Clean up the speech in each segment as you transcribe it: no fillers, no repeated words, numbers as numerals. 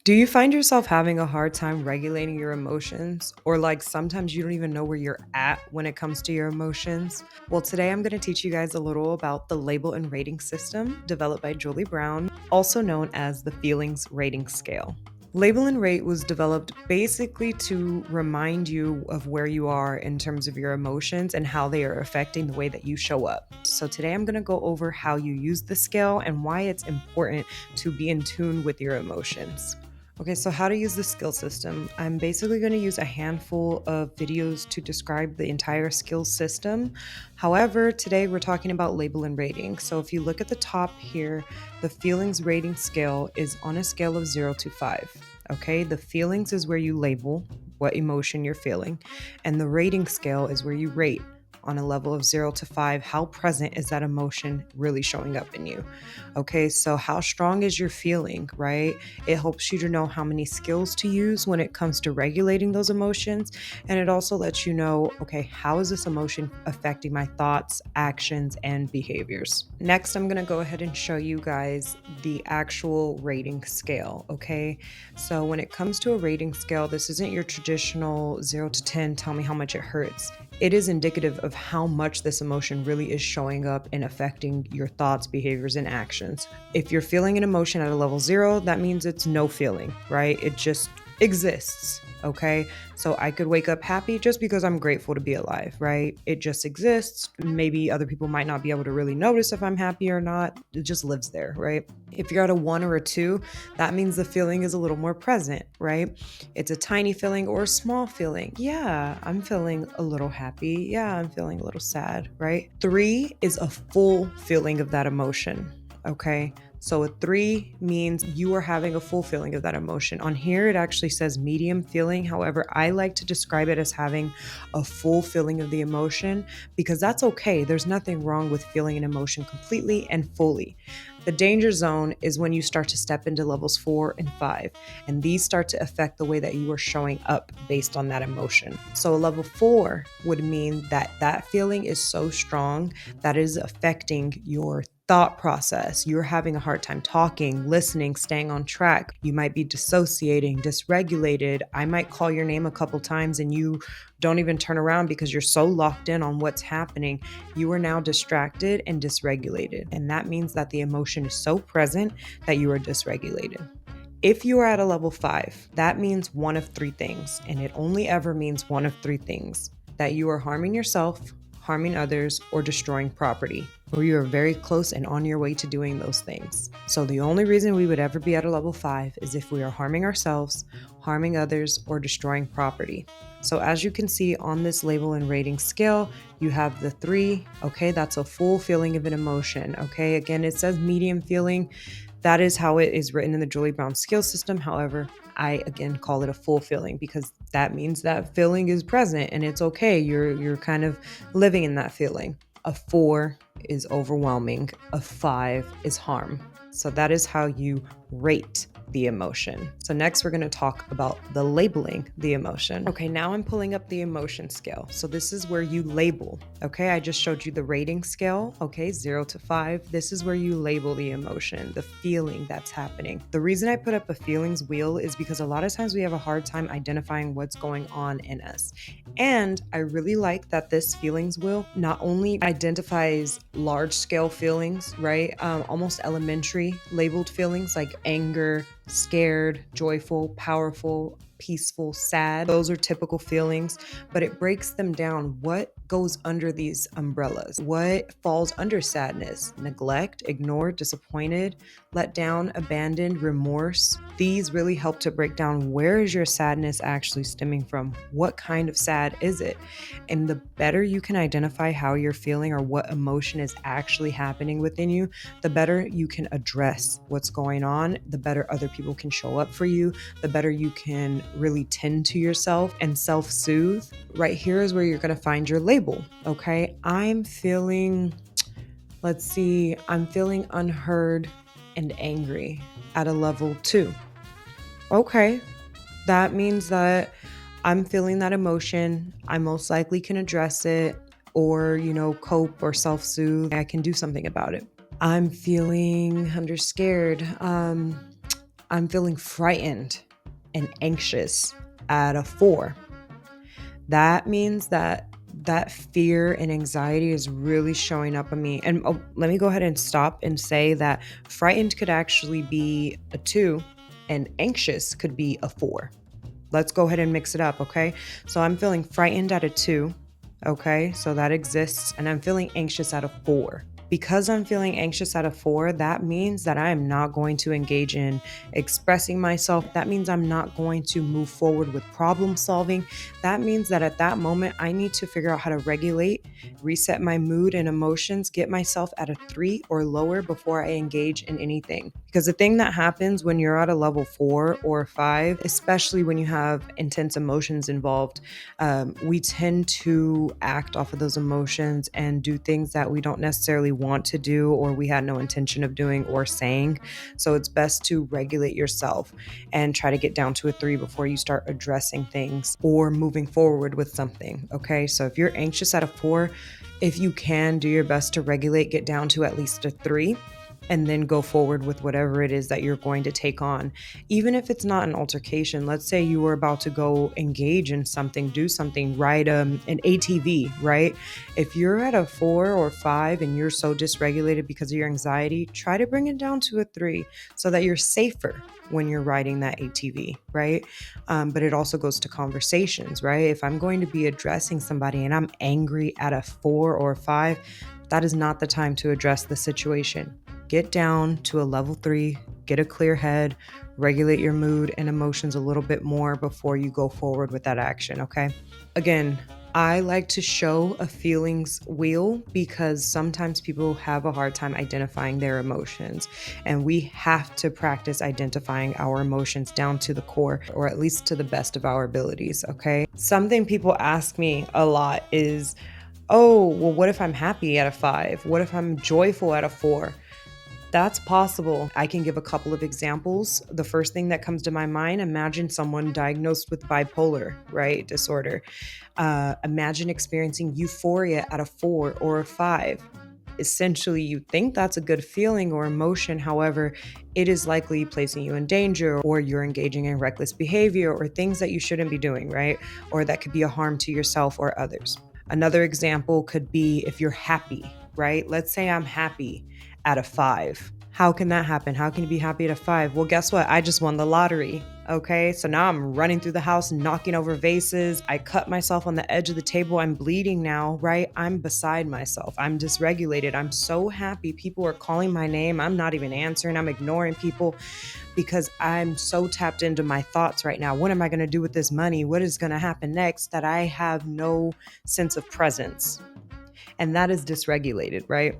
Do you find yourself having a hard time regulating your emotions? Or like sometimes you don't even know where you're at when it comes to your emotions? Well, today I'm going to teach you guys a little about the label and rating system developed by Julie Brown, also known as the feelings rating scale. Label and Rate was developed basically to remind you of where you are in terms of your emotions and how they are affecting the way that you show up. So, today I'm going to go over how you use the scale and why it's important to be in tune with your emotions. Okay, so how to use the skill system. I'm basically going to use a handful of videos to describe the entire skill system. However, today we're talking about label and rating. So if you look at the top here, the feelings rating scale is on a scale of 0 to 5. Okay, the feelings is where you label what emotion you're feeling, and the rating scale is where you rate on a level of 0 to 5. How present is that emotion really showing up in you? Okay, so how strong is your feeling, right? It helps you to know how many skills to use when it comes to regulating those emotions. And it also lets you know, okay, how is this emotion affecting my thoughts, actions, and behaviors? Next, I'm going to go ahead and show you guys the actual rating scale, okay? So when it comes to a rating scale, this isn't your traditional 0 to 10, tell me how much it hurts. It is indicative of how much this emotion really is showing up and affecting your thoughts, behaviors, and actions. If you're feeling an emotion at a level 0, that means it's no feeling, right? It just exists, okay? So I could wake up happy just because I'm grateful to be alive, right? It just exists. Maybe other people might not be able to really notice if I'm happy or not. It just lives there, right? If you're at a 1 or a 2, that means the feeling is a little more present, right? It's a tiny feeling or a small feeling. Yeah, I'm feeling a little happy. Yeah, I'm feeling a little sad, right? 3 is a full feeling of that emotion, okay? So a 3 means you are having a full feeling of that emotion. On here, it actually says medium feeling. However, I like to describe it as having a full feeling of the emotion because that's okay. There's nothing wrong with feeling an emotion completely and fully. The danger zone is when you start to step into levels 4 and 5, and these start to affect the way that you are showing up based on that emotion. So a level 4 would mean that that feeling is so strong that is affecting your thought process. You're having a hard time talking, listening, staying on track. You might be dissociating, dysregulated. I might call your name a couple times and you don't even turn around because you're so locked in on what's happening. You are now distracted and dysregulated. And that means that the emotion is so present that you are dysregulated. If you are at a level 5, that means one of 3 things, and it only ever means one of 3 things: that you are harming yourself, harming others, or destroying property, or you are very close and on your way to doing those things. So the only reason we would ever be at a level 5 is if we are harming ourselves, harming others, or destroying property. So as you can see on this label and rating scale, you have the 3, okay, that's a full feeling of an emotion, okay? Again, it says medium feeling. That is how it is written in the Julie Brown skill system. However, I again call it a full feeling because that means that feeling is present and it's okay. You're kind of living in that feeling. A 4 is overwhelming. A 5 is harm. So that is how you rate the emotion. So next we're going to talk about the labeling the emotion. Okay, now I'm pulling up the emotion scale. So this is where you label. Okay, I just showed you the rating scale. Okay, 0 to 5. This is where you label the emotion, the feeling that's happening. The reason I put up a feelings wheel is because a lot of times we have a hard time identifying what's going on in us. And I really like that this feelings wheel not only identifies large scale feelings, right? Almost elementary labeled feelings like anger, scared, joyful, powerful, peaceful, sad. Those are typical feelings, but it breaks them down. What goes under these umbrellas? What falls under sadness? Neglect, ignored, disappointed, let down, abandoned, remorse. These really help to break down where is your sadness actually stemming from? What kind of sad is it? And the better you can identify how you're feeling or what emotion is actually happening within you, the better you can address what's going on, the better other people can show up for you, the better you can really tend to yourself and self-soothe. Right here is where you're going to find your label, okay? I'm feeling unheard and angry at a level 2. Okay, that means that I'm feeling that emotion. I most likely can address it or, cope or self-soothe. I can do something about it. I'm feeling under scared. I'm feeling frightened and anxious at a 4. That means that fear and anxiety is really showing up on me. And let me go ahead and stop and say that frightened could actually be a 2 and anxious could be a 4. Let's go ahead and mix it up, okay? So I'm feeling frightened at a 2, okay? So that exists. And I'm feeling anxious at a 4. Because I'm feeling anxious at a 4, that means that I am not going to engage in expressing myself. That means I'm not going to move forward with problem solving. That means that at that moment, I need to figure out how to regulate, reset my mood and emotions, get myself at a 3 or lower before I engage in anything. Because the thing that happens when you're at a level 4 or 5, especially when you have intense emotions involved, we tend to act off of those emotions and do things that we don't necessarily want to do or we had no intention of doing or saying. So it's best to regulate yourself and try to get down to a 3 before you start addressing things or moving forward with something. Okay, so if you're anxious at a 4, if you can, do your best to regulate, get down to at least a 3, and then go forward with whatever it is that you're going to take on. Even if it's not an altercation, let's say you were about to go engage in something, do something, ride an ATV, right? If you're at a 4 or 5 and you're so dysregulated because of your anxiety, try to bring it down to a 3 so that you're safer when you're riding that ATV, right? But it also goes to conversations, right? If I'm going to be addressing somebody and I'm angry at a 4 or 5, that is not the time to address the situation. Get down to a level 3, get a clear head, regulate your mood and emotions a little bit more before you go forward with that action, okay? Again, I like to show a feelings wheel because sometimes people have a hard time identifying their emotions, and we have to practice identifying our emotions down to the core, or at least to the best of our abilities, okay? Something people ask me a lot is, oh, well, what if I'm happy at a 5? What if I'm joyful at a 4? That's possible. I can give a couple of examples. The first thing that comes to my mind, imagine someone diagnosed with bipolar, right, disorder. Imagine experiencing euphoria at a 4 or a 5. Essentially, you think that's a good feeling or emotion. However, it is likely placing you in danger, or you're engaging in reckless behavior or things that you shouldn't be doing, right? Or that could be a harm to yourself or others. Another example could be if you're happy, right? Let's say I'm happy at a 5. How can that happen? How can you be happy at a 5? Well, guess what? I just won the lottery. Okay, so now I'm running through the house, knocking over vases. I cut myself on the edge of the table. I'm bleeding now, right? I'm beside myself. I'm dysregulated. I'm so happy. People are calling my name. I'm not even answering. I'm ignoring people because I'm so tapped into my thoughts right now. What am I going to do with this money? What is going to happen next? That I have no sense of presence. And that is dysregulated, right?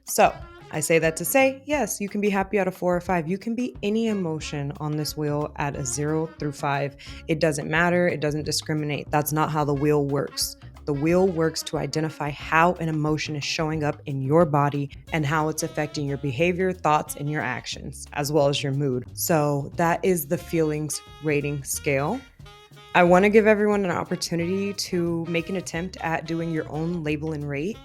So I say that to say, yes, you can be happy at a 4 or 5. You can be any emotion on this wheel at a 0 through 5. It doesn't matter. It doesn't discriminate. That's not how the wheel works. The wheel works to identify how an emotion is showing up in your body and how it's affecting your behavior, thoughts, and your actions, as well as your mood. So that is the feelings rating scale. I want to give everyone an opportunity to make an attempt at doing your own label and rate.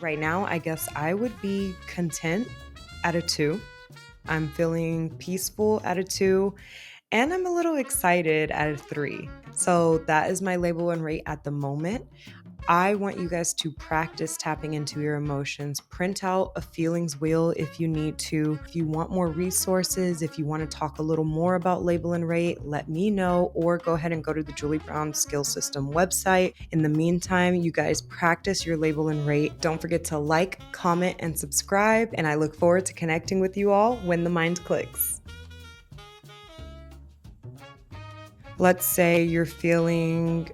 Right now, I guess I would be content at a 2. I'm feeling peaceful at a 2, and I'm a little excited at a 3. So that is my label and rate at the moment. I want you guys to practice tapping into your emotions. Print out a feelings wheel if you need to. If you want more resources, if you want to talk a little more about label and rate, let me know, or go ahead and go to the Julie Brown Skill System website. In the meantime, you guys practice your label and rate. Don't forget to like, comment, and subscribe, and I look forward to connecting with you all when the mind clicks. Let's say you're feeling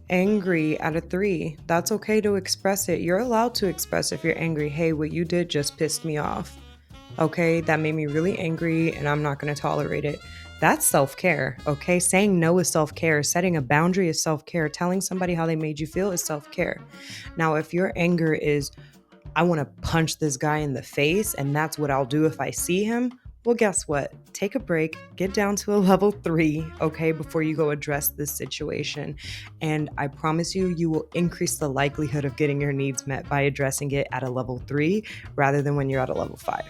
angry at a 3. That's okay to express it. You're allowed to express if you're angry. Hey, what you did just pissed me off. Okay, that made me really angry and I'm not going to tolerate it. That's self-care, okay? Saying no is self-care. Setting a boundary is self-care. Telling somebody how they made you feel is self-care. Now, if your anger is, I want to punch this guy in the face and that's what I'll do if I see him, Well, guess what? Take a break, get down to a level 3, okay, before you go address this situation. And I promise you, you will increase the likelihood of getting your needs met by addressing it at a level 3 rather than when you're at a level 5.